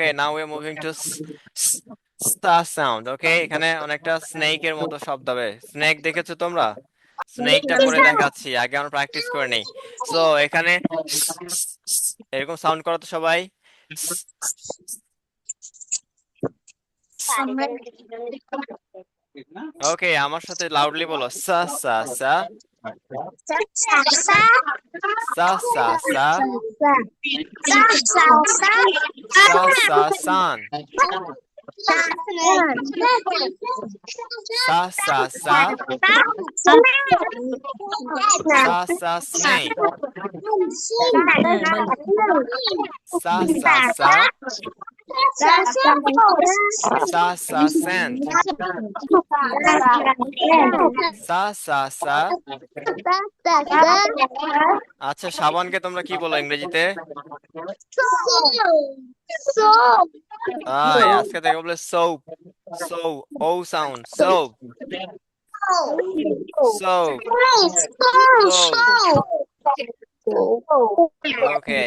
Okay, now we're moving to sa sound. Okay, এখানে অনেকটা snake এর মতো শব্দ হবে। স্নেক দেখেছো তোমরা? স্নেকটা করে দেখাচ্ছি, আগে আমরা প্র্যাকটিস করে নেই। সো এখানে এরকম সাউন্ড করো তো সবাই। ওকে, আমার সাথে লাউডলি বলো, সা সা সা সা সা সা সা সা সান সা সা সা সা সা স্নেক সা সা সা সা সা স্যান্ড সা সা সা। আচ্ছা, সাবানকে তোমরা কি বলো ইংরেজিতে? আজকে থেকে বলে সোপ। সোপ, ও সাউন্ড, সোপ সোপ সোপ। ওকে।